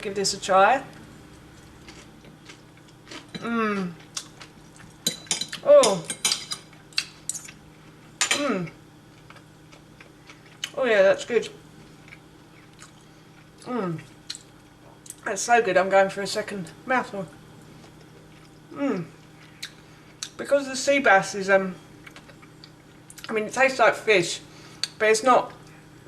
Give this a try. Oh. Oh yeah, that's good. That's so good. I'm going for a second mouthful. Because the sea bass is I mean, it tastes like fish, but it's not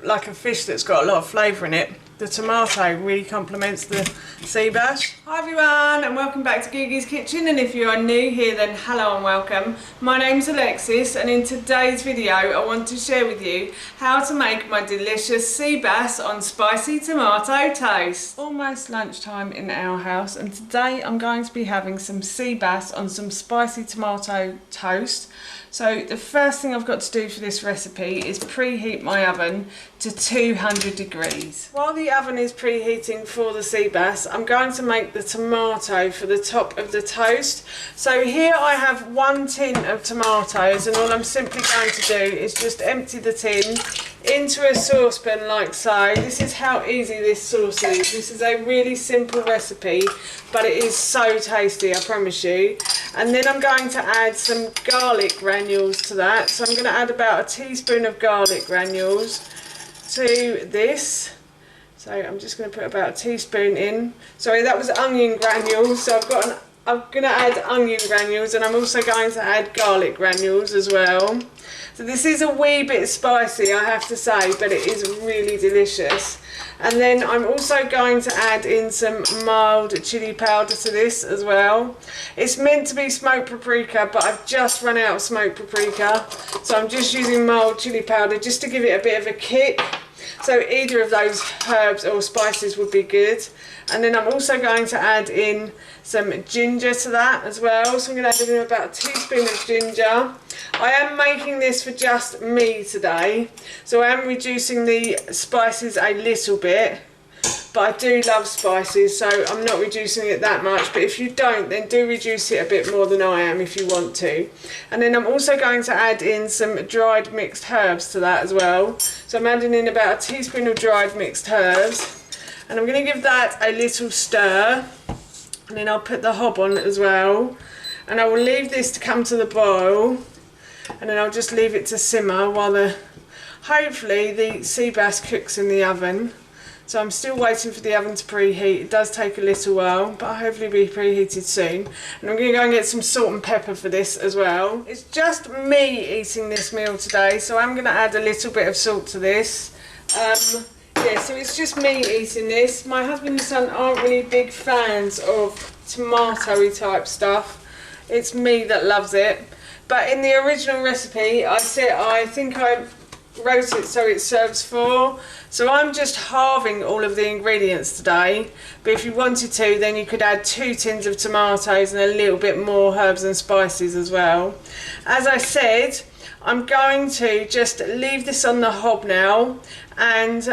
like a fish that's got a lot of flavour in it. The tomato really complements the sea bass. Hi everyone, and welcome back to Gigi's Kitchen, and if you are new here then hello and welcome. My name's Alexis, and in today's video I want to share with you how to make my delicious sea bass on spicy tomato toast. Almost lunchtime in our house, and today I'm going to be having some sea bass on some spicy tomato toast. So the first thing I've got to do for this recipe is preheat my oven to 200 degrees. While the oven is preheating for the sea bass, I'm going to make the tomato for the top of the toast. So here I have 1 tin of tomatoes, and all I'm simply going to do is just empty the tin into a saucepan like so. This is how easy this sauce is. This is a really simple recipe, but it is so tasty, I promise you. And then I'm going to add some garlic granules to that. So I'm going to add about a teaspoon of garlic granules to this. So I'm just going to put about a teaspoon in. Sorry, that was onion granules. So I'm going to add onion granules, and I'm also going to add garlic granules as well. So this is a wee bit spicy, I have to say, but it is really delicious. And then I'm also going to add in some mild chili powder to this as well. It's meant to be smoked paprika, but I've just run out of smoked paprika, so I'm just using mild chili powder just to give it a bit of a kick. So either of those herbs or spices would be good. And then I'm also going to add in some ginger to that as well. So I'm going to add in about a teaspoon of ginger. I am making this for just me today, so I am reducing the spices a little bit, but I do love spices, so I'm not reducing it that much. But if you don't, then do reduce it a bit more than I am if you want to. And then I'm also going to add in some dried mixed herbs to that as well. So I'm adding in about a teaspoon of dried mixed herbs, and I'm going to give that a little stir, and then I'll put the hob on as well, and I will leave this to come to the boil, and then I'll just leave it to simmer while hopefully the sea bass cooks in the oven. So I'm still waiting for the oven to preheat. It does take a little while, but hopefully it'll be preheated soon. And I'm going to go and get some salt and pepper for this as well. It's just me eating this meal today, so I'm going to add a little bit of salt to this. Yeah, so it's just me eating this. My husband and son aren't really big fans of tomatoey type stuff. It's me that loves it. But in the original recipe, I think I wrote it so it serves 4. So I'm just halving all of the ingredients today. But if you wanted to, then you could add 2 tins of tomatoes and a little bit more herbs and spices as well. As I said, I'm going to just leave this on the hob now, and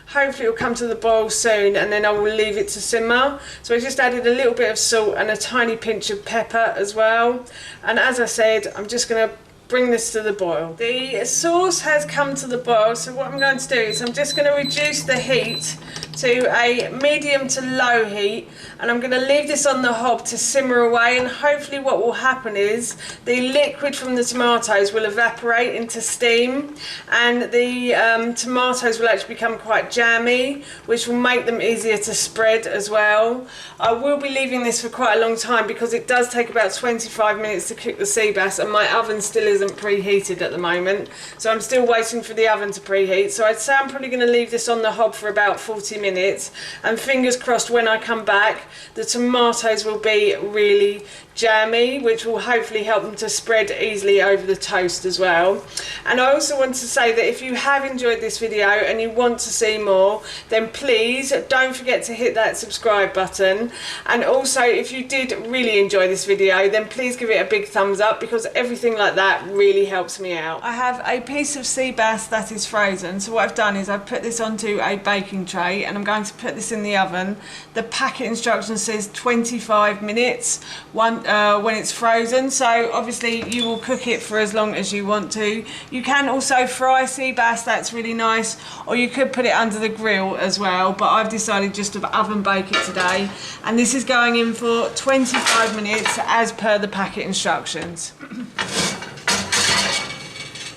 hopefully it'll come to the boil soon, and then I will leave it to simmer. So I just added a little bit of salt and a tiny pinch of pepper as well. And as I said, I'm just going to bring this to the boil. The sauce has come to the boil, so what I'm going to do is I'm just going to reduce the heat to a medium to low heat, and I'm going to leave this on the hob to simmer away. And hopefully what will happen is the liquid from the tomatoes will evaporate into steam, and the tomatoes will actually become quite jammy, which will make them easier to spread as well. I will be leaving this for quite a long time because it does take about 25 minutes to cook the sea bass, and my oven still isn't preheated at the moment, so I'm still waiting for the oven to preheat. So I'd say I'm probably going to leave this on the hob for about 40 minutes, and fingers crossed when I come back the tomatoes will be really jammy, which will hopefully help them to spread easily over the toast as well. And I also want to say that if you have enjoyed this video and you want to see more, then please don't forget to hit that subscribe button. And also, if you did really enjoy this video, then please give it a big thumbs up, because everything like that really helps me out. I have a piece of sea bass that is frozen, so what I've done is I've put this onto a baking tray, and I'm going to put this in the oven. The packet instruction says 25 minutes when it's frozen, so obviously you will cook it for as long as you want to. You can also fry sea bass, that's really nice, or you could put it under the grill as well, but I've decided just to oven bake it today, and this is going in for 25 minutes as per the packet instructions.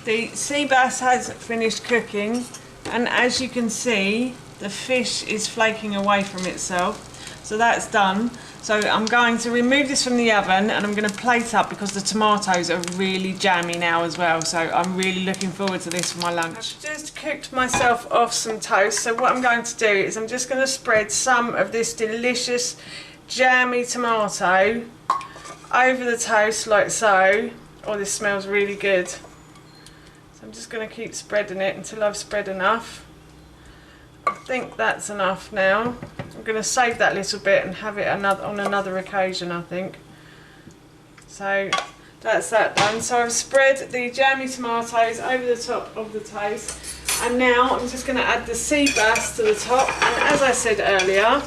The sea bass has finished cooking, and as you can see, the fish is flaking away from itself, so that's done. So I'm going to remove this from the oven and I'm going to plate up because the tomatoes are really jammy now as well, so I'm really looking forward to this for my lunch. I've just cooked myself off some toast, so what I'm going to do is I'm just going to spread some of this delicious jammy tomato over the toast like so. Oh, this smells really good. I'm just going to keep spreading it until I've spread enough. I think that's enough now. I'm going to save that little bit and have it on another occasion, I think. So that's that done. So I've spread the jammy tomatoes over the top of the toast, and now I'm just going to add the sea bass to the top. And as I said earlier,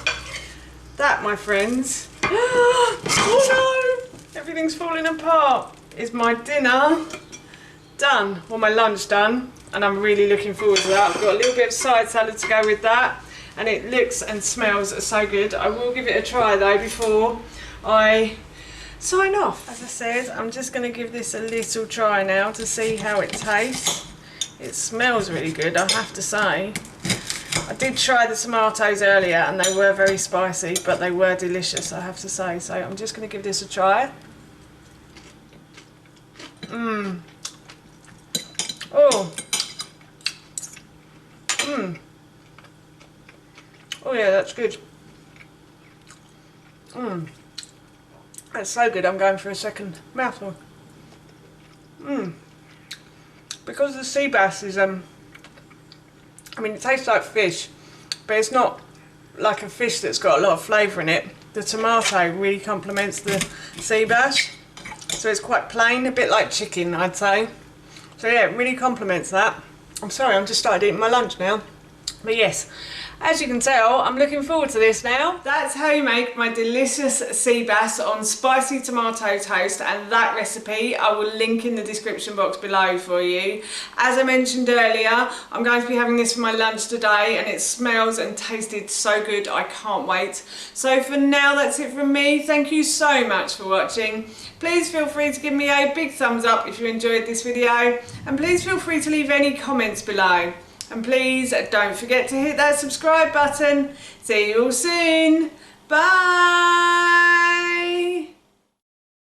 that, my friends, oh no, everything's falling apart, is my dinner done, or my lunch done, and I'm really looking forward to that. I've got a little bit of side salad to go with that, and it looks and smells so good. I will give it a try though before I sign off. As I said, I'm just going to give this a little try now to see how it tastes. It smells really good, I have to say. I did try the tomatoes earlier and they were very spicy, but they were delicious, I have to say. So I'm just going to give this a try. Oh. Oh yeah, that's good. That's so good, I'm going for a second mouthful. Because the sea bass is, I mean, it tastes like fish, but it's not like a fish that's got a lot of flavour in it. The tomato really complements the sea bass, so it's quite plain, a bit like chicken, I'd say. So yeah, it really complements that. I'm sorry, I'm just started eating my lunch now. But yes, as you can tell, I'm looking forward to this now. That's how you make my delicious sea bass on spicy tomato toast, and that recipe I will link in the description box below for you. As I mentioned earlier, I'm going to be having this for my lunch today, and it smells and tasted so good, I can't wait. So for now, that's it from me. Thank you so much for watching. Please feel free to give me a big thumbs up if you enjoyed this video, and please feel free to leave any comments below. And please don't forget to hit that subscribe button. See you all soon. Bye.